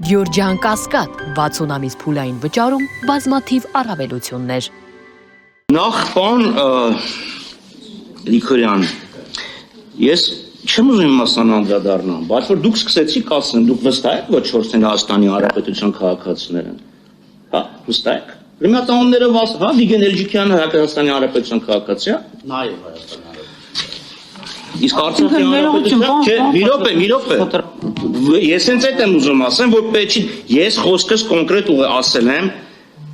Գյորջյան Կասկադ 60 ամիս փուլային վճարում բազմաթիվ առավելություններ։ Նախ պարոն Գրիգորյան, ես չեմ ուզում մասնան անդրադառնամ, բայց որ դուք սկսեցիք ասել, դուք վստահ եք, որ 4-ն Հայաստանի Հանրապետության քաղաքացիներ են։ Հա, վստահ եք։ Ռմյատանները հա, Վիգեն Էլջիկյանը Հայաստանի Հանրապետության քաղաքացի է։ Նաև Հայաստանի Հանրապետության։ Իսկ Արցախի Հանրապետության, չէ, մի րոպե։ Ես հենց այդ եմ ուզում ասեմ, որ պետք չի, ես խոսքս կոնկրետ ասել եմ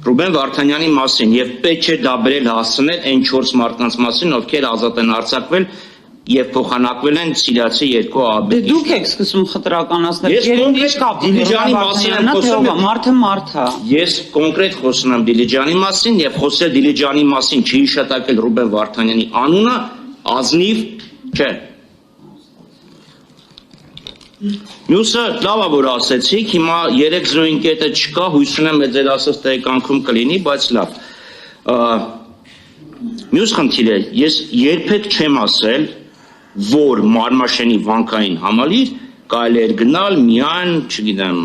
Ռուբեն Վարդանյանի մասին եւ պետք չէ դա բերել հասցնել այն 4 մարդկանց մասին, ովքեր ազատ են արձակվել եւ փոխանակվել են Սիրիացի 2 ԱԲ-ի։ Դուք եք սկսում խտրականացնել։ Ես կոնկրետ Դիլիջանի մասին եմ խոսում, մարդը մարդ է։ Ես կոնկրետ խոսում եմ Դիլիջանի մասին եւ խոսել Դիլիջանի մասին չհիշատակել Ռուբեն Վարդանյանի անունը ազնիվ չէ։ Մյուսը լավ է որ ասեցիք, հիմա 3-0 կետը չկա, հույս ունեմ ձեր ասած տեղեկանքում կլինի, բայց լավ։ Մյուս խնդիրը, ես երբեք չեմ ասել, որ Մարմաշենի վանկային համալիր կարելի էր գնալ միայն, չգիտեմ,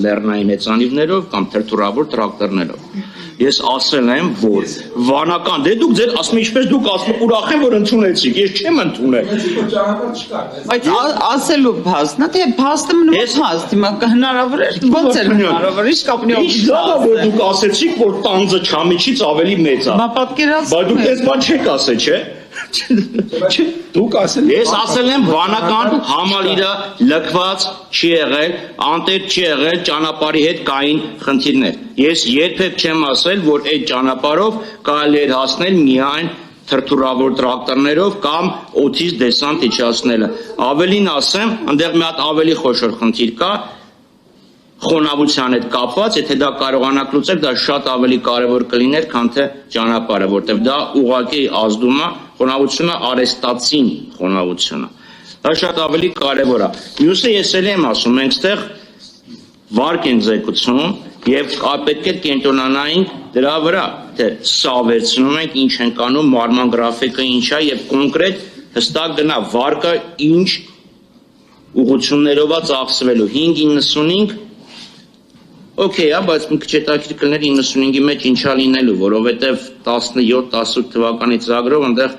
լեռնային հեծանիվներով կամ թրթուրավոր տրակտորներով։ Ես ասել եմ, որ վանական, դե դուք ձեր ասում ինչպես դուք ասում ուրախ եմ, որ ընդունեցիք, ես չեմ ընդունել։ Բայց ասելու փաստն է, թե փաստը մնում է փաստ, հիմա հնարավոր է, ո՞նց է հնարավոր, ի՞նչ կապնի ով։ Ինչ լավ է, որ դուք ասեցիք, որ տանձը չամիջից ավելի մեծ է։ Բա պատկերացնում Բայց դուք այս բան չեք ասել, չէ՞։ Դուք ասել Ես ասել եմ վանական համալիրը լքված չի եղել, անտեր չի եղել, ճանապարհի հետ կային խնդիրներ։ Ես երբեք չեմ ասել, որ այդ ճանապարհով կարելի էր հասնել միայն թրթուրավոր տրակտորներով կամ օդից դեսանտ իջացնելը։ Ավելին ասեմ, այնտեղ մի հատ ավելի խոշոր խնդիր կա, խոնավության հետ կապված, եթե դա կարողանաք լուծել, դա շատ ավելի կարևոր կլիներ, քան թե ճանապարհը, որտեղ դա ուղղակի ազդում է խոնավությունը արեստացին խոնավությունը։ Դա շատ ավելի կարևոր է։ Մյուսը ես էլ եմ ասում, մենք ստեղ վարկ են ձեկուցում եւ պետք է կենտրոնանայինք դրա վրա, թե սա վերցնում ենք, ինչ ենք անում, մարման գրաֆիկը ինչ է եւ կոնկրետ հստակ գնա վարկը ինչ ուղղություններով է ծախսվելու 5.95 Okay, բայց մի քիչ հետաքրքիր կլներ 95-ի մեջ ինչա լինելու, որովհետև 17-18 թվականի ծրագրով այնտեղ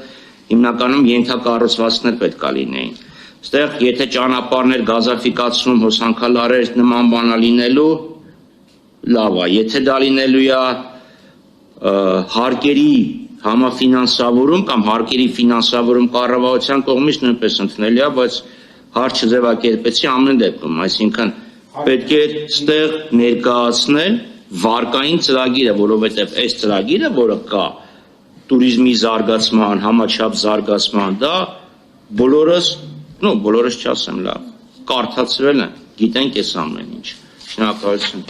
հիմնականում ենթակառուցվածքներ պետք է լինեին։ Այստեղ եթե ճանապարհներ, գազաֆիկացում, հոսանքալարեր նման բանա լինելու, լավ է, եթե դա լինելու է հարկերի համաֆինանսավորում կամ հարկերի ֆինանսավորում կառավարության կողմից նույնպես ընդունելի է, բայց հարցը ձևակերպեցի ամեն դեպքում, այսինքն պետք է ստեղ ներկայացնել վարկային ծրագիրը, որովհետև այս ծրագիրը, որը կա տուրիզմի զարգացման, համաչափ զարգացման, դա բոլորս չասեմ լավ, կարդացրել են, գիտենք այս ամեն ինչ։ Շնորհակալություն։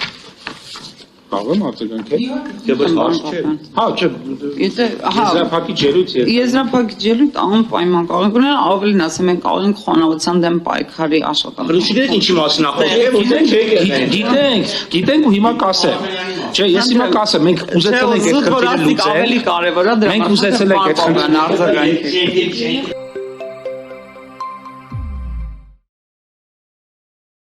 Կարող եմ արձագանքել։ Դե բայց հարց չէ։ Հա, չէ։ Եզրափակի ջելույթ եւ Եզրափակի ջելույթ անպայման կարող ենք ունենալ, ավելին ասեմ, մենք կարող ենք խոնավության դեմ պայքարի աշխատանք։ Ռուսիները ինչի մասին Գիտենք ու հիմա կասեմ։ Չէ, ես հիմա կասեմ, մենք ուզեցել ենք այդ խնդիրը լուծել։ Ավելի կարևոր է դրա։ Մենք ուզեցել ենք այդ խնդիրը արձագանքել։